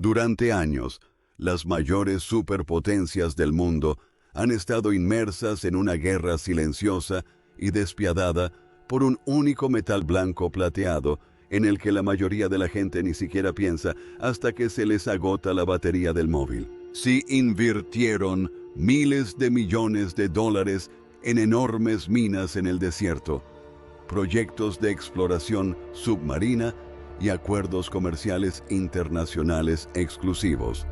Durante años, las mayores superpotencias del mundo han estado inmersas en una guerra silenciosa y despiadada por un único metal blanco plateado en el que la mayoría de la gente ni siquiera piensa hasta que se les agota la batería del móvil. Si invirtieron miles de millones de dólares en enormes minas en el desierto, proyectos de exploración submarina y acuerdos comerciales internacionales exclusivos.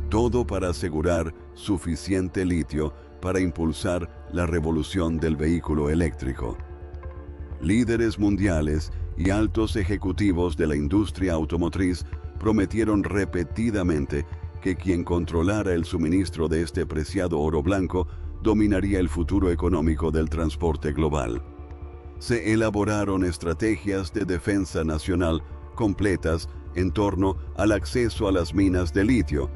Todo para asegurar suficiente litio para impulsar la revolución del vehículo eléctrico. Líderes mundiales y altos ejecutivos de la industria automotriz prometieron repetidamente que quien controlara el suministro de este preciado oro blanco dominaría el futuro económico del transporte global. Se elaboraron estrategias de defensa nacional completas en torno al acceso a las minas de litio,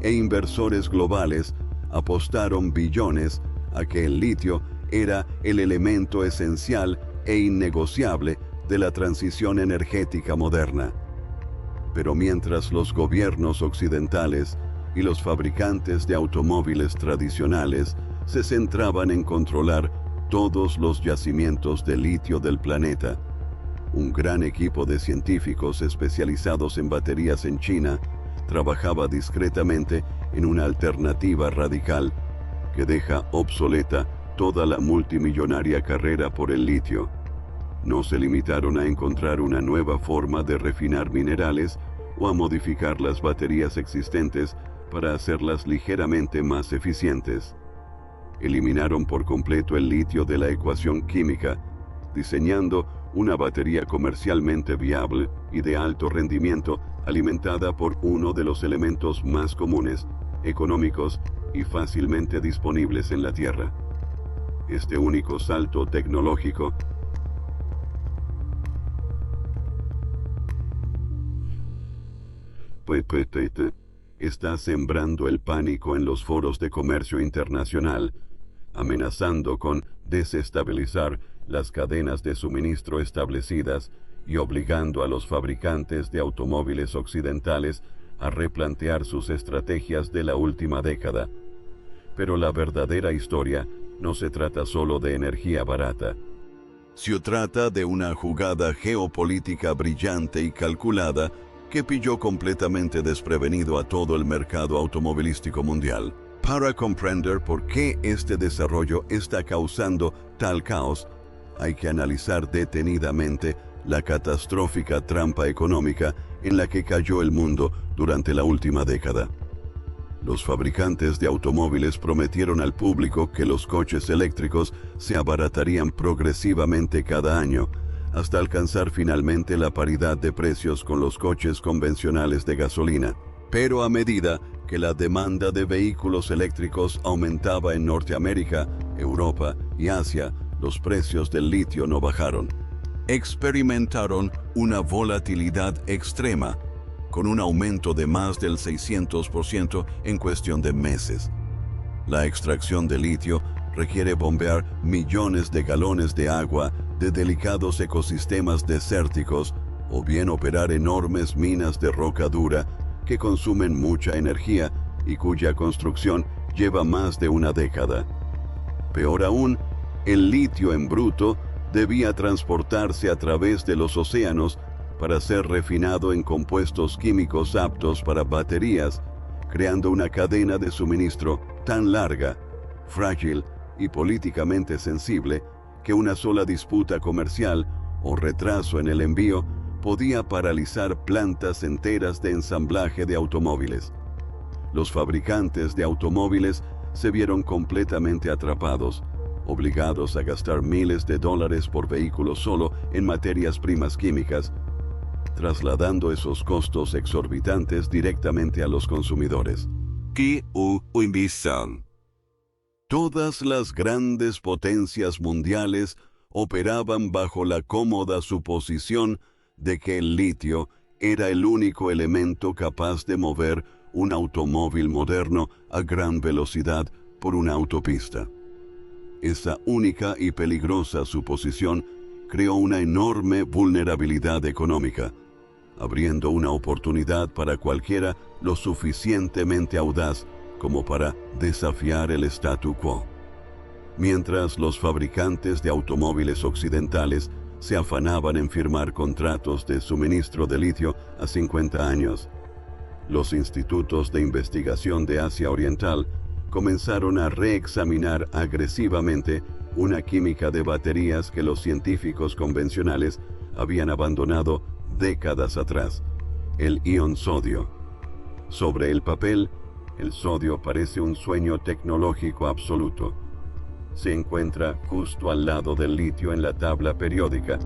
e inversores globales apostaron billones a que el litio era el elemento esencial e innegociable de la transición energética moderna. Pero mientras los gobiernos occidentales y los fabricantes de automóviles tradicionales se centraban en controlar todos los yacimientos de litio del planeta, un gran equipo de científicos especializados en baterías en China trabajaba discretamente en una alternativa radical que deja obsoleta toda la multimillonaria carrera por el litio. No se limitaron a encontrar una nueva forma de refinar minerales o a modificar las baterías existentes para hacerlas ligeramente más eficientes. Eliminaron por completo el litio de la ecuación química, diseñando una batería comercialmente viable y de alto rendimiento alimentada por uno de los elementos más comunes, económicos y fácilmente disponibles en la Tierra. Este único salto tecnológico está sembrando el pánico en los foros de comercio internacional, amenazando con desestabilizar las cadenas de suministro establecidas y obligando a los fabricantes de automóviles occidentales a replantear sus estrategias de la última década. Pero la verdadera historia no se trata solo de energía barata. Se trata de una jugada geopolítica brillante y calculada que pilló completamente desprevenido a todo el mercado automovilístico mundial. Para comprender por qué este desarrollo está causando tal caos, hay que analizar detenidamente la catastrófica trampa económica en la que cayó el mundo durante la última década. Los fabricantes de automóviles prometieron al público que los coches eléctricos se abaratarían progresivamente cada año, hasta alcanzar finalmente la paridad de precios con los coches convencionales de gasolina. Pero a medida que la demanda de vehículos eléctricos aumentaba en Norteamérica, Europa y Asia, los precios del litio no bajaron. Experimentaron una volatilidad extrema, con un aumento de más del 600% en cuestión de meses. La extracción de litio requiere bombear millones de galones de agua de delicados ecosistemas desérticos o bien operar enormes minas de roca dura que consumen mucha energía y cuya construcción lleva más de una década. Peor aún, el litio en bruto debía transportarse a través de los océanos para ser refinado en compuestos químicos aptos para baterías, creando una cadena de suministro tan larga, frágil y políticamente sensible que una sola disputa comercial o retraso en el envío podía paralizar plantas enteras de ensamblaje de automóviles. Los fabricantes de automóviles se vieron completamente atrapados, obligados a gastar miles de dólares por vehículo solo en materias primas químicas, trasladando esos costos exorbitantes directamente a los consumidores. Todas las grandes potencias mundiales operaban bajo la cómoda suposición de que el litio era el único elemento capaz de mover un automóvil moderno a gran velocidad por una autopista. Esa única y peligrosa suposición creó una enorme vulnerabilidad económica, abriendo una oportunidad para cualquiera lo suficientemente audaz como para desafiar el statu quo. Mientras los fabricantes de automóviles occidentales se afanaban en firmar contratos de suministro de litio a 50 años, los institutos de investigación de Asia Oriental comenzaron a reexaminar agresivamente una química de baterías que los científicos convencionales habían abandonado décadas atrás: el ion sodio. Sobre el papel, el sodio parece un sueño tecnológico absoluto. Se encuentra justo al lado del litio en la tabla periódica,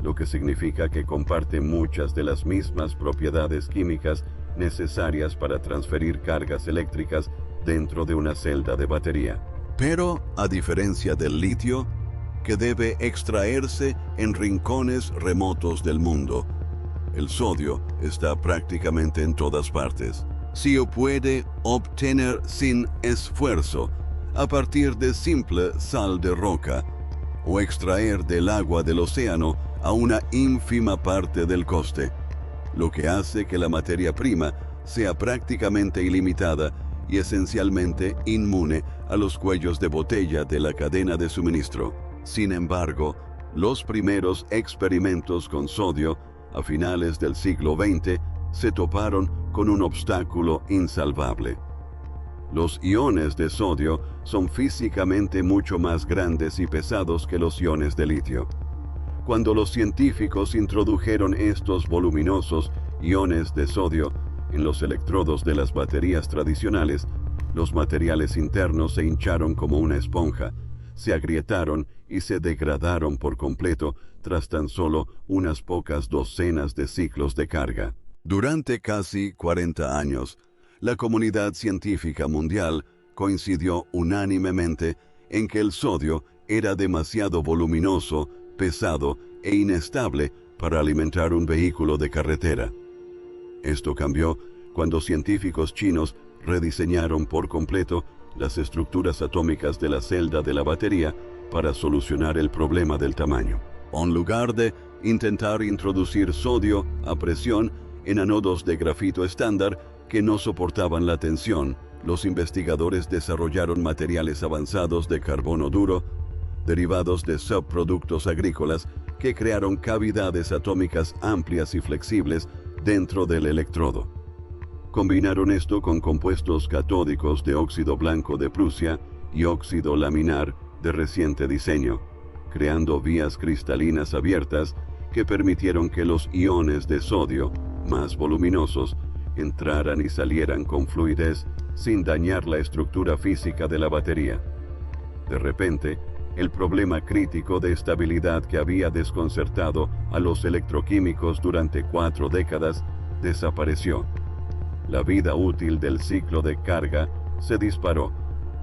lo que significa que comparte muchas de las mismas propiedades químicas necesarias para transferir cargas eléctricas dentro de una celda de batería. Pero, a diferencia del litio, que debe extraerse en rincones remotos del mundo, el sodio está prácticamente en todas partes. Se puede obtener sin esfuerzo a partir de simple sal de roca, o extraer del agua del océano a una ínfima parte del coste, lo que hace que la materia prima sea prácticamente ilimitada y esencialmente inmune a los cuellos de botella de la cadena de suministro. Sin embargo, los primeros experimentos con sodio a finales del siglo XX se toparon con un obstáculo insalvable. Los iones de sodio son físicamente mucho más grandes y pesados que los iones de litio. Cuando los científicos introdujeron estos voluminosos iones de sodio en los electrodos de las baterías tradicionales, los materiales internos se hincharon como una esponja, se agrietaron y se degradaron por completo tras tan solo unas pocas docenas de ciclos de carga. Durante casi 40 años, la comunidad científica mundial coincidió unánimemente en que el sodio era demasiado voluminoso, pesado e inestable para alimentar un vehículo de carretera. Esto cambió cuando científicos chinos rediseñaron por completo las estructuras atómicas de la celda de la batería para solucionar el problema del tamaño. En lugar de intentar introducir sodio a presión en ánodos de grafito estándar que no soportaban la tensión, los investigadores desarrollaron materiales avanzados de carbono duro, derivados de subproductos agrícolas, que crearon cavidades atómicas amplias y flexibles dentro del electrodo. Combinaron esto con compuestos catódicos de óxido blanco de Prusia y óxido laminar de reciente diseño, creando vías cristalinas abiertas que permitieron que los iones de sodio, más voluminosos, entraran y salieran con fluidez sin dañar la estructura física de la batería. De repente, el problema crítico de estabilidad que había desconcertado a los electroquímicos durante 4 décadas desapareció. La vida útil del ciclo de carga se disparó,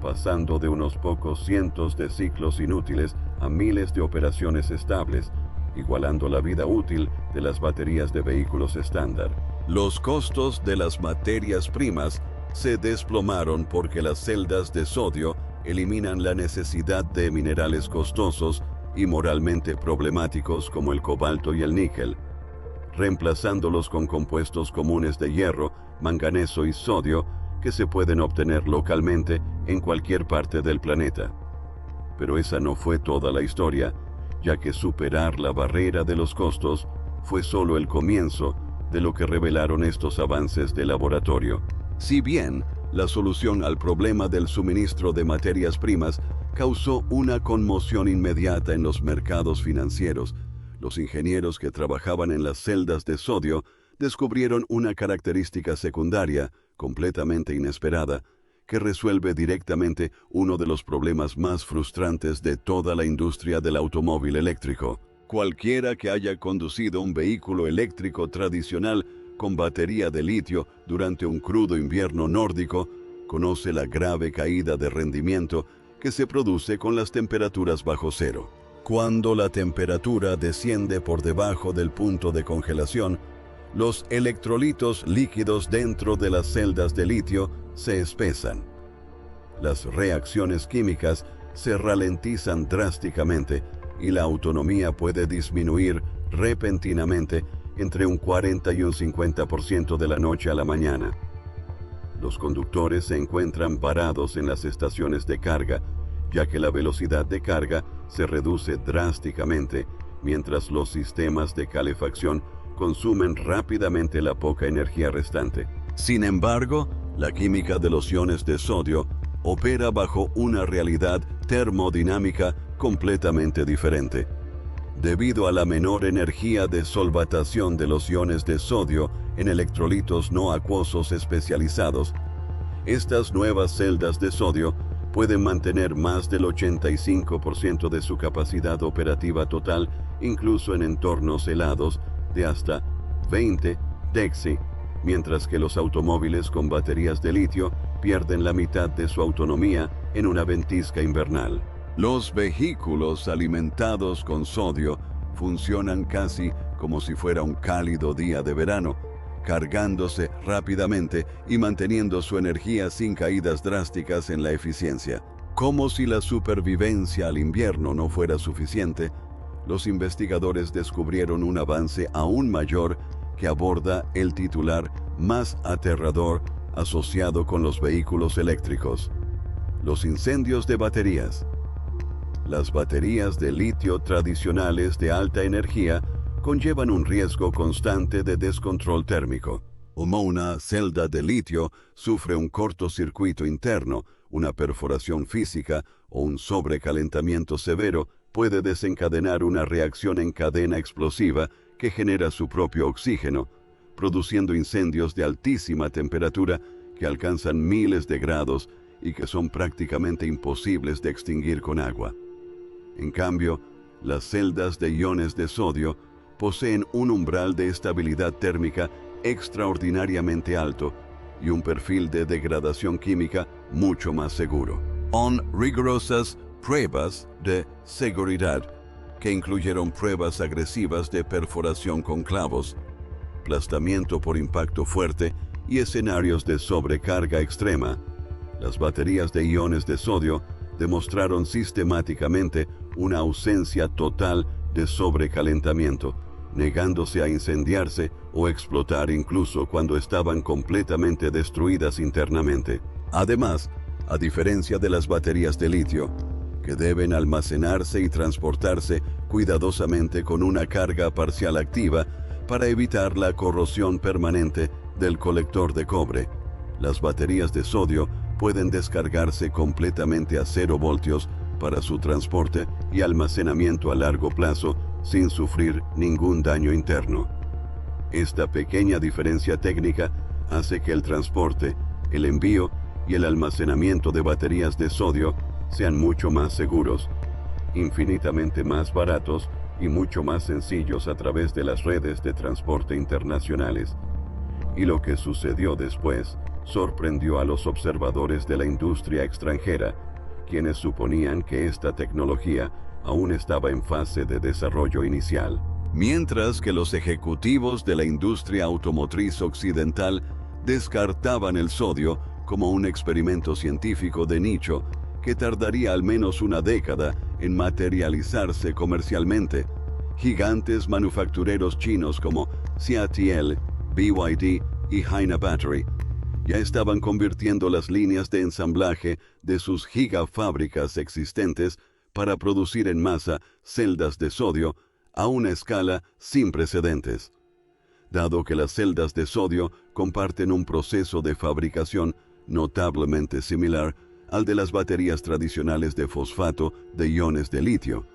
pasando de unos pocos cientos de ciclos inútiles a miles de operaciones estables, igualando la vida útil de las baterías de vehículos estándar. Los costos de las materias primas se desplomaron porque las celdas de sodio eliminan la necesidad de minerales costosos y moralmente problemáticos como el cobalto y el níquel, reemplazándolos con compuestos comunes de hierro, manganeso y sodio que se pueden obtener localmente en cualquier parte del planeta. Pero esa no fue toda la historia, ya que superar la barrera de los costos fue solo el comienzo de lo que revelaron estos avances de laboratorio. Si bien la solución al problema del suministro de materias primas causó una conmoción inmediata en los mercados financieros, los ingenieros que trabajaban en las celdas de sodio descubrieron una característica secundaria, completamente inesperada, que resuelve directamente uno de los problemas más frustrantes de toda la industria del automóvil eléctrico. Cualquiera que haya conducido un vehículo eléctrico tradicional con batería de litio durante un crudo invierno nórdico conoce la grave caída de rendimiento que se produce con las temperaturas bajo cero. Cuando la temperatura desciende por debajo del punto de congelación, los electrolitos líquidos dentro de las celdas de litio se espesan. Las reacciones químicas se ralentizan drásticamente y la autonomía puede disminuir repentinamente entre un 40 y un 50% de la noche a la mañana. Los conductores se encuentran parados en las estaciones de carga, ya que la velocidad de carga se reduce drásticamente, mientras los sistemas de calefacción consumen rápidamente la poca energía restante. Sin embargo, la química de los iones de sodio opera bajo una realidad termodinámica completamente diferente. Debido a la menor energía de solvatación de los iones de sodio en electrolitos no acuosos especializados, estas nuevas celdas de sodio pueden mantener más del 85% de su capacidad operativa total, incluso en entornos helados de hasta 20 dexi, mientras que los automóviles con baterías de litio pierden la mitad de su autonomía en una ventisca invernal. Los vehículos alimentados con sodio funcionan casi como si fuera un cálido día de verano, cargándose rápidamente y manteniendo su energía sin caídas drásticas en la eficiencia. Como si la supervivencia al invierno no fuera suficiente, los investigadores descubrieron un avance aún mayor que aborda el titular más aterrador asociado con los vehículos eléctricos: los incendios de baterías. Las baterías de litio tradicionales de alta energía conllevan un riesgo constante de descontrol térmico. Como una celda de litio sufre un cortocircuito interno, una perforación física o un sobrecalentamiento severo puede desencadenar una reacción en cadena explosiva que genera su propio oxígeno, produciendo incendios de altísima temperatura que alcanzan miles de grados y que son prácticamente imposibles de extinguir con agua. En cambio, las celdas de iones de sodio poseen un umbral de estabilidad térmica extraordinariamente alto y un perfil de degradación química mucho más seguro. Son rigurosas pruebas de seguridad que incluyeron pruebas agresivas de perforación con clavos, aplastamiento por impacto fuerte y escenarios de sobrecarga extrema. Las baterías de iones de sodio demostraron sistemáticamente una ausencia total de sobrecalentamiento, negándose a incendiarse o explotar incluso cuando estaban completamente destruidas internamente. Además, a diferencia de las baterías de litio, que deben almacenarse y transportarse cuidadosamente con una carga parcial activa para evitar la corrosión permanente del colector de cobre, las baterías de sodio pueden descargarse completamente a 0 voltios para su transporte y almacenamiento a largo plazo sin sufrir ningún daño interno. Esta pequeña diferencia técnica hace que el transporte, el envío y el almacenamiento de baterías de sodio sean mucho más seguros, infinitamente más baratos y mucho más sencillos a través de las redes de transporte internacionales. Y lo que sucedió después sorprendió a los observadores de la industria extranjera, quienes suponían que esta tecnología aún estaba en fase de desarrollo inicial. Mientras que los ejecutivos de la industria automotriz occidental descartaban el sodio como un experimento científico de nicho que tardaría al menos una década en materializarse comercialmente, gigantes manufactureros chinos como CATL, BYD y Hainan Battery ya estaban convirtiendo las líneas de ensamblaje de sus gigafábricas existentes para producir en masa celdas de sodio a una escala sin precedentes. Dado que las celdas de sodio comparten un proceso de fabricación notablemente similar al de las baterías tradicionales de fosfato de iones de litio,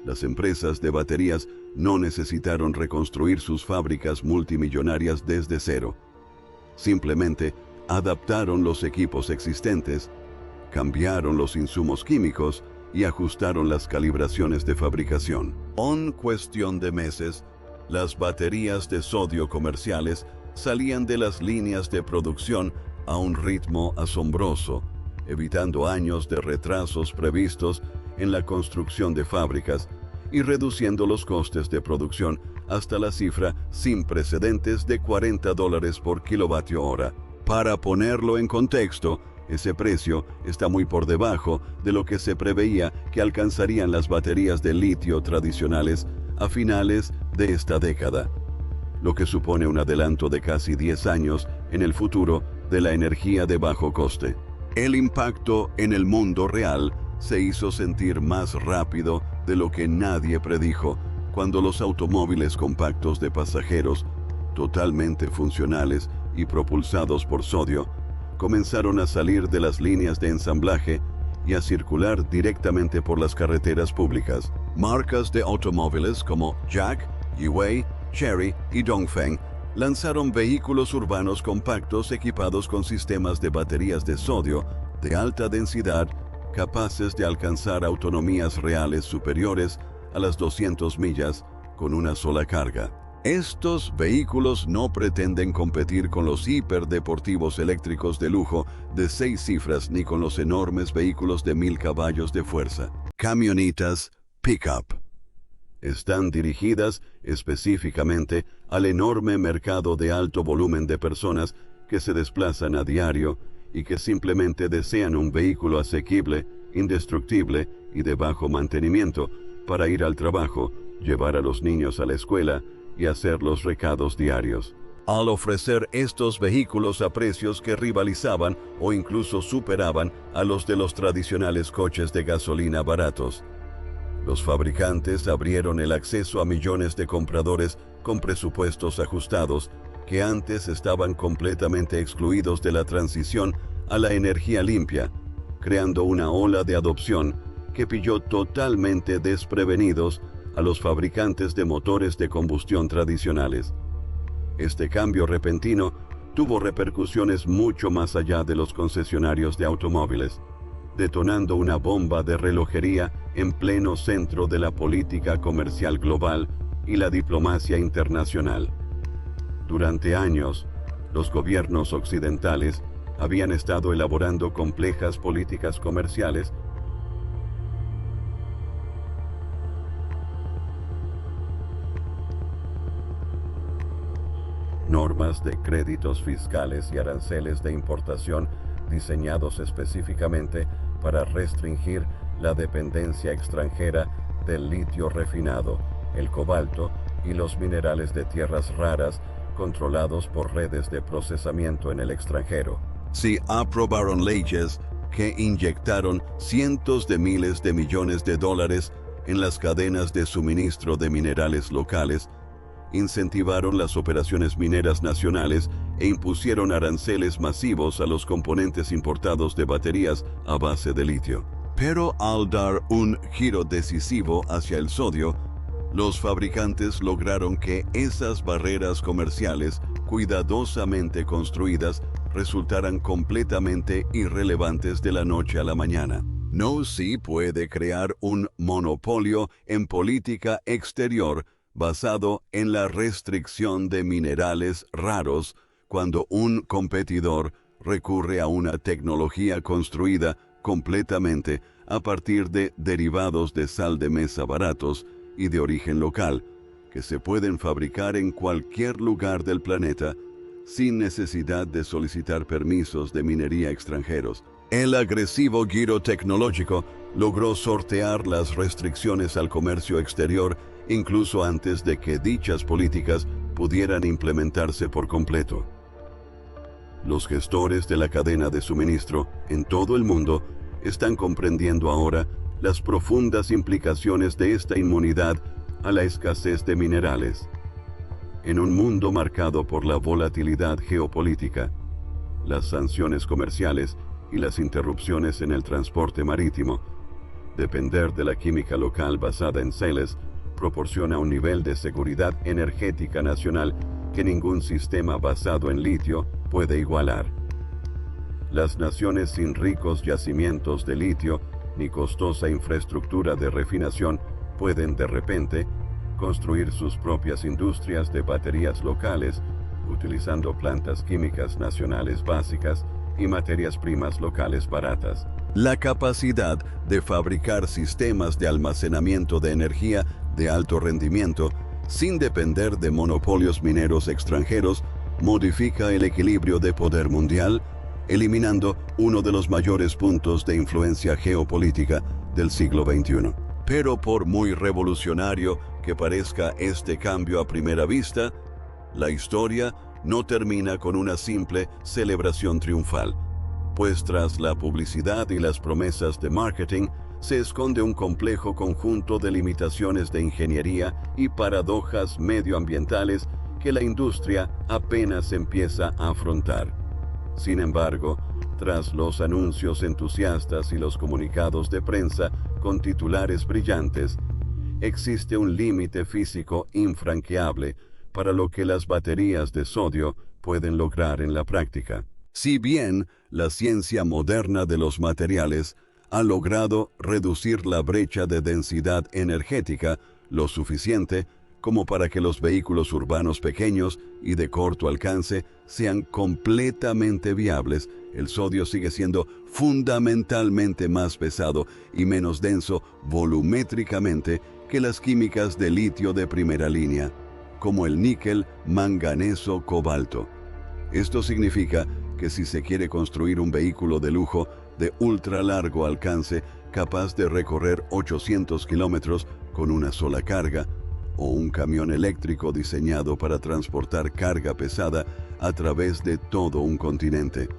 las empresas de baterías no necesitaron reconstruir sus fábricas multimillonarias desde cero. Simplemente adaptaron los equipos existentes, cambiaron los insumos químicos y ajustaron las calibraciones de fabricación. En cuestión de meses, las baterías de sodio comerciales salían de las líneas de producción a un ritmo asombroso, evitando años de retrasos previstos en la construcción de fábricas y reduciendo los costes de producción hasta la cifra sin precedentes de $40 por kilovatio hora. Para ponerlo en contexto, ese precio está muy por debajo de lo que se preveía que alcanzarían las baterías de litio tradicionales a finales de esta década. lo que supone un adelanto de casi 10 años en el futuro de la energía de bajo coste. El impacto en el mundo real se hizo sentir más rápido de lo que nadie predijo cuando los automóviles compactos de pasajeros, totalmente funcionales y propulsados por sodio, comenzaron a salir de las líneas de ensamblaje y a circular directamente por las carreteras públicas. Marcas de automóviles como Jack, Yiwei, Chery y Dongfeng lanzaron vehículos urbanos compactos equipados con sistemas de baterías de sodio de alta densidad capaces de alcanzar autonomías reales superiores a las 200 millas con una sola carga. Estos vehículos no pretenden competir con los hiperdeportivos eléctricos de lujo de 6 cifras ni con los enormes vehículos de 1000 caballos de fuerza. Camionetas pickup. Están dirigidas específicamente al enorme mercado de alto volumen de personas que se desplazan a diario y que simplemente desean un vehículo asequible, indestructible y de bajo mantenimiento para ir al trabajo, llevar a los niños a la escuela y hacer los recados diarios. Al ofrecer estos vehículos a precios que rivalizaban o incluso superaban a los de los tradicionales coches de gasolina baratos, los fabricantes abrieron el acceso a millones de compradores con presupuestos ajustados que antes estaban completamente excluidos de la transición a la energía limpia, creando una ola de adopción que pilló totalmente desprevenidos a los fabricantes de motores de combustión tradicionales. Este cambio repentino tuvo repercusiones mucho más allá de los concesionarios de automóviles, detonando una bomba de relojería en pleno centro de la política comercial global y la diplomacia internacional. Durante años, los gobiernos occidentales habían estado elaborando complejas políticas comerciales normas de créditos fiscales y aranceles de importación diseñados específicamente para restringir la dependencia extranjera del litio refinado, el cobalto y los minerales de tierras raras controlados por redes de procesamiento en el extranjero. Se aprobaron leyes que inyectaron cientos de miles de millones de dólares en las cadenas de suministro de minerales locales, incentivaron las operaciones mineras nacionales e impusieron aranceles masivos a los componentes importados de baterías a base de litio. Pero al dar un giro decisivo hacia el sodio, los fabricantes lograron que esas barreras comerciales cuidadosamente construidas resultaran completamente irrelevantes de la noche a la mañana. No se puede crear un monopolio en política exterior basado en la restricción de minerales raros cuando un competidor recurre a una tecnología construida completamente a partir de derivados de sal de mesa baratos y de origen local, que se pueden fabricar en cualquier lugar del planeta sin necesidad de solicitar permisos de minería extranjeros. El agresivo giro tecnológico logró sortear las restricciones al comercio exterior incluso antes de que dichas políticas pudieran implementarse por completo. Los gestores de la cadena de suministro en todo el mundo están comprendiendo ahora las profundas implicaciones de esta inmunidad a la escasez de minerales. En un mundo marcado por la volatilidad geopolítica, las sanciones comerciales y las interrupciones en el transporte marítimo, depender de la química local basada en seles proporciona un nivel de seguridad energética nacional que ningún sistema basado en litio puede igualar. Las naciones sin ricos yacimientos de litio ni costosa infraestructura de refinación pueden de repente construir sus propias industrias de baterías locales, utilizando plantas químicas nacionales básicas y materias primas locales baratas. La capacidad de fabricar sistemas de almacenamiento de energía de alto rendimiento, sin depender de monopolios mineros extranjeros, modifica el equilibrio de poder mundial, eliminando uno de los mayores puntos de influencia geopolítica del siglo XXI. Pero por muy revolucionario que parezca este cambio a primera vista, La historia no termina con una simple celebración triunfal, pues tras la publicidad y las promesas de marketing se esconde un complejo conjunto de limitaciones de ingeniería y paradojas medioambientales que la industria apenas empieza a afrontar. Sin embargo, tras los anuncios entusiastas y los comunicados de prensa con titulares brillantes, existe un límite físico infranqueable para lo que las baterías de sodio pueden lograr en la práctica. Si bien la ciencia moderna de los materiales ha logrado reducir la brecha de densidad energética lo suficiente como para que los vehículos urbanos pequeños y de corto alcance sean completamente viables, el sodio sigue siendo fundamentalmente más pesado y menos denso volumétricamente que las químicas de litio de primera línea, como el níquel, manganeso, cobalto. Esto significa que si se quiere construir un vehículo de lujo de ultra largo alcance capaz de recorrer 800 kilómetros con una sola carga, o un camión eléctrico diseñado para transportar carga pesada a través de todo un continente,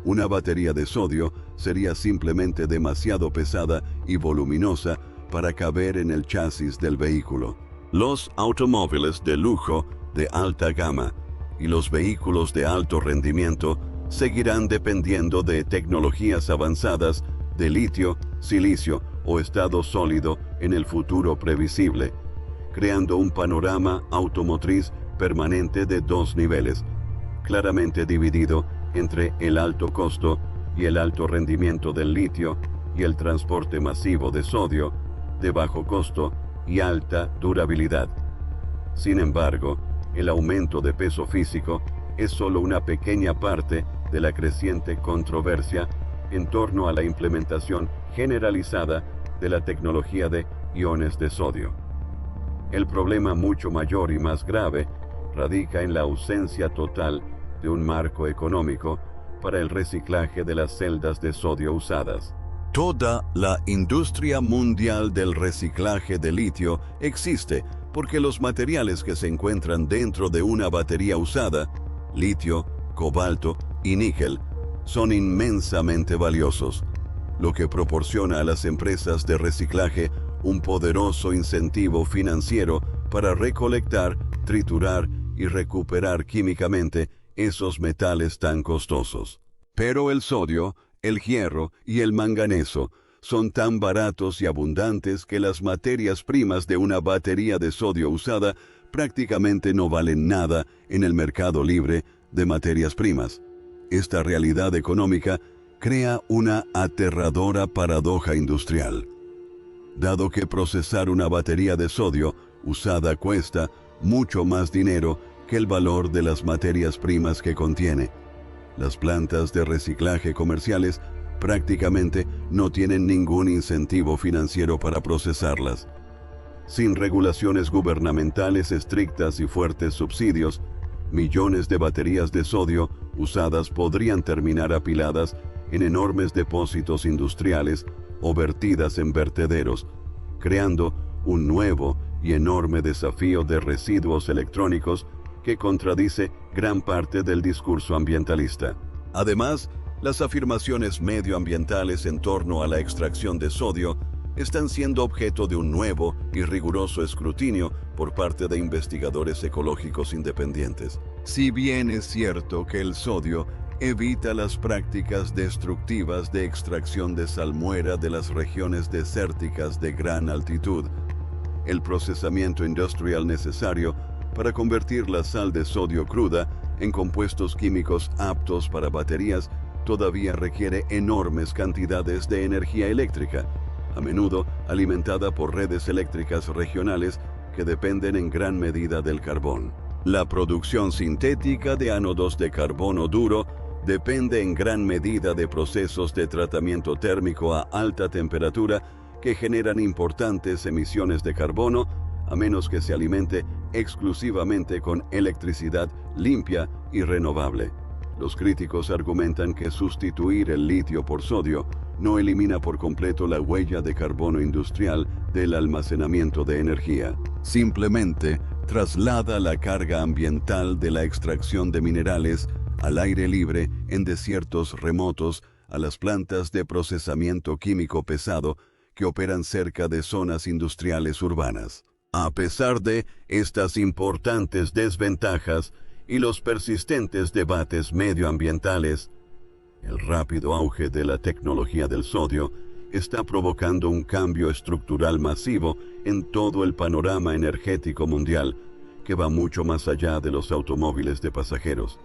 una batería de sodio sería simplemente demasiado pesada y voluminosa para caber en el chasis del vehículo. Los automóviles de lujo de alta gama y los vehículos de alto rendimiento seguirán dependiendo de tecnologías avanzadas de litio, silicio o estado sólido en el futuro previsible, creando un panorama automotriz permanente de dos niveles, claramente dividido entre el alto costo y el alto rendimiento del litio y el transporte masivo de sodio de bajo costo y alta durabilidad. Sin embargo, el aumento de peso físico es solo una pequeña parte de la creciente controversia en torno a la implementación generalizada de la tecnología de iones de sodio. El problema mucho mayor y más grave radica en la ausencia total de un marco económico para el reciclaje de las celdas de sodio usadas. Toda la industria mundial del reciclaje de litio existe porque los materiales que se encuentran dentro de una batería usada, litio, cobalto y níquel, son inmensamente valiosos, lo que proporciona a las empresas de reciclaje un poderoso incentivo financiero para recolectar, triturar y recuperar químicamente esos metales tan costosos. Pero el sodio, el hierro y el manganeso son tan baratos y abundantes que las materias primas de una batería de sodio usada prácticamente no valen nada en el mercado libre de materias primas. Esta realidad económica crea una aterradora paradoja industrial. Dado que procesar una batería de sodio usada cuesta mucho más dinero que el valor de las materias primas que contiene, las plantas de reciclaje comerciales prácticamente no tienen ningún incentivo financiero para procesarlas. Sin regulaciones gubernamentales estrictas y fuertes subsidios, millones de baterías de sodio usadas podrían terminar apiladas en enormes depósitos industriales o vertidas en vertederos, creando un nuevo y enorme desafío de residuos electrónicos que contradice gran parte del discurso ambientalista. Además, las afirmaciones medioambientales en torno a la extracción de sodio están siendo objeto de un nuevo y riguroso escrutinio por parte de investigadores ecológicos independientes. Si bien es cierto que el sodio evita las prácticas destructivas de extracción de salmuera de las regiones desérticas de gran altitud, el procesamiento industrial necesario para convertir la sal de sodio cruda en compuestos químicos aptos para baterías todavía requiere enormes cantidades de energía eléctrica, a menudo alimentada por redes eléctricas regionales que dependen en gran medida del carbón. La producción sintética de ánodos de carbono duro depende en gran medida de procesos de tratamiento térmico a alta temperatura que generan importantes emisiones de carbono, a menos que se alimente exclusivamente con electricidad limpia y renovable. Los críticos argumentan que sustituir el litio por sodio no elimina por completo la huella de carbono industrial del almacenamiento de energía. Simplemente traslada la carga ambiental de la extracción de minerales al aire libre en desiertos remotos a las plantas de procesamiento químico pesado que operan cerca de zonas industriales urbanas. A pesar de estas importantes desventajas y los persistentes debates medioambientales, el rápido auge de la tecnología del sodio está provocando un cambio estructural masivo en todo el panorama energético mundial que va mucho más allá de los automóviles de pasajeros.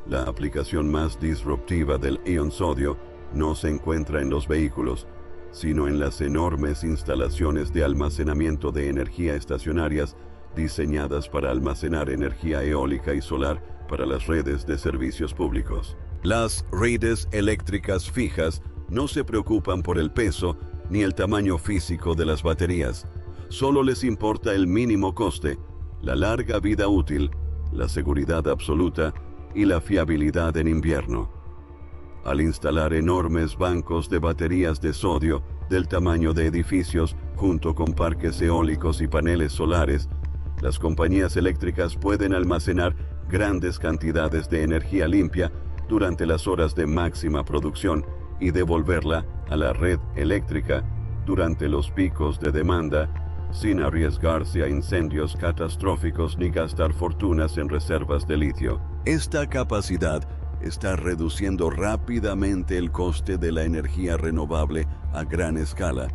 La aplicación más disruptiva del ion sodio no se encuentra en los vehículos, sino en las enormes instalaciones de almacenamiento de energía estacionarias diseñadas para almacenar energía eólica y solar para las redes de servicios públicos. Las redes eléctricas fijas no se preocupan por el peso ni el tamaño físico de las baterías. Solo les importa el mínimo coste, la larga vida útil, la seguridad absoluta y la fiabilidad en invierno. Al instalar enormes bancos de baterías de sodio del tamaño de edificios junto con parques eólicos y paneles solares, las compañías eléctricas pueden almacenar grandes cantidades de energía limpia durante las horas de máxima producción y devolverla a la red eléctrica durante los picos de demanda, sin arriesgarse a incendios catastróficos ni gastar fortunas en reservas de litio. Esta capacidad está reduciendo rápidamente el coste de la energía renovable a gran escala,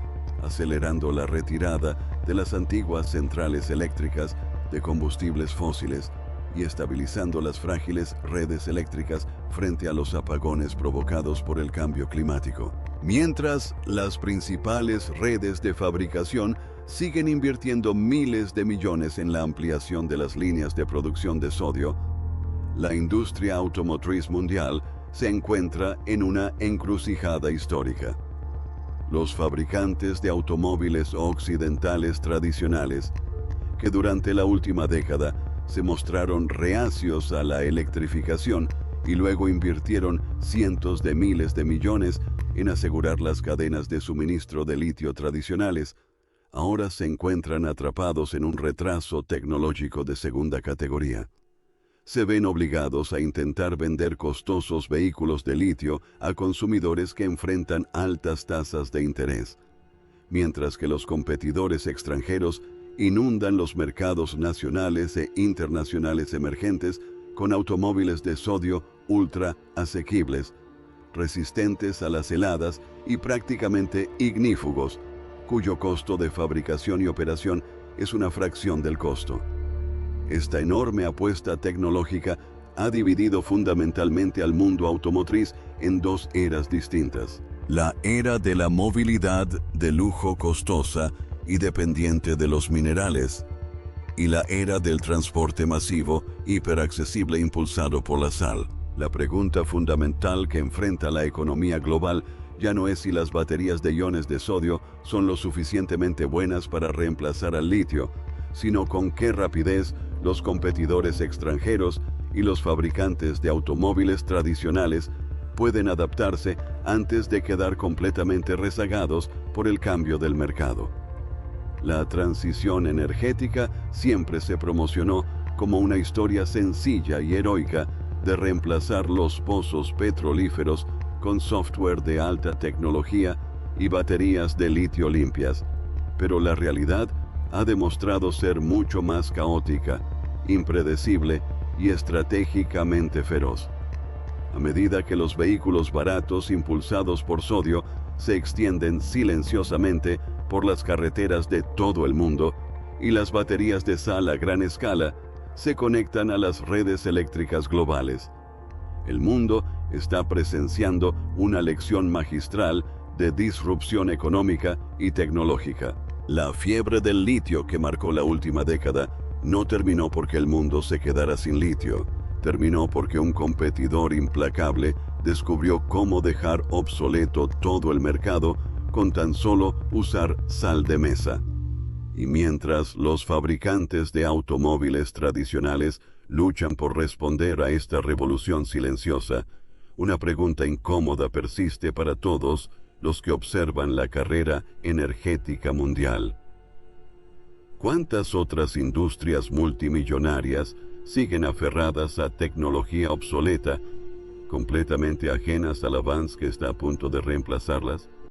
acelerando la retirada de las antiguas centrales eléctricas de combustibles fósiles y estabilizando las frágiles redes eléctricas frente a los apagones provocados por el cambio climático. Mientras las principales redes de fabricación siguen invirtiendo miles de millones en la ampliación de las líneas de producción de sodio, la industria automotriz mundial se encuentra en una encrucijada histórica. Los fabricantes de automóviles occidentales tradicionales, que durante la última década se mostraron reacios a la electrificación y luego invirtieron cientos de miles de millones en asegurar las cadenas de suministro de litio tradicionales, ahora se encuentran atrapados en un retraso tecnológico de segunda categoría. Se ven obligados a intentar vender costosos vehículos de litio a consumidores que enfrentan altas tasas de interés, mientras que los competidores extranjeros inundan los mercados nacionales e internacionales emergentes con automóviles de sodio ultra asequibles, resistentes a las heladas y prácticamente ignífugos, cuyo costo de fabricación y operación es una fracción del costo. Esta enorme apuesta tecnológica ha dividido fundamentalmente al mundo automotriz en dos eras distintas. La era de la movilidad de lujo costosa y dependiente de los minerales, y la era del transporte masivo, hiperaccesible impulsado por la sal. La pregunta fundamental que enfrenta la economía global ya no es si las baterías de iones de sodio son lo suficientemente buenas para reemplazar al litio, sino con qué rapidez los competidores extranjeros y los fabricantes de automóviles tradicionales pueden adaptarse antes de quedar completamente rezagados por el cambio del mercado. La transición energética siempre se promocionó como una historia sencilla y heroica de reemplazar los pozos petrolíferos con software de alta tecnología y baterías de litio limpias, pero la realidad ha demostrado ser mucho más caótica, impredecible y estratégicamente feroz. A medida que los vehículos baratos impulsados por sodio se extienden silenciosamente por las carreteras de todo el mundo y las baterías de sal a gran escala se conectan a las redes eléctricas globales, el mundo está presenciando una lección magistral de disrupción económica y tecnológica. La fiebre del litio que marcó la última década no terminó porque el mundo se quedara sin litio, terminó porque un competidor implacable descubrió cómo dejar obsoleto todo el mercado con tan solo usar sal de mesa. Y mientras los fabricantes de automóviles tradicionales luchan por responder a esta revolución silenciosa, una pregunta incómoda persiste para todos los que observan la carrera energética mundial. ¿Cuántas otras industrias multimillonarias siguen aferradas a tecnología obsoleta, completamente ajenas al avance que está a punto de reemplazarlas?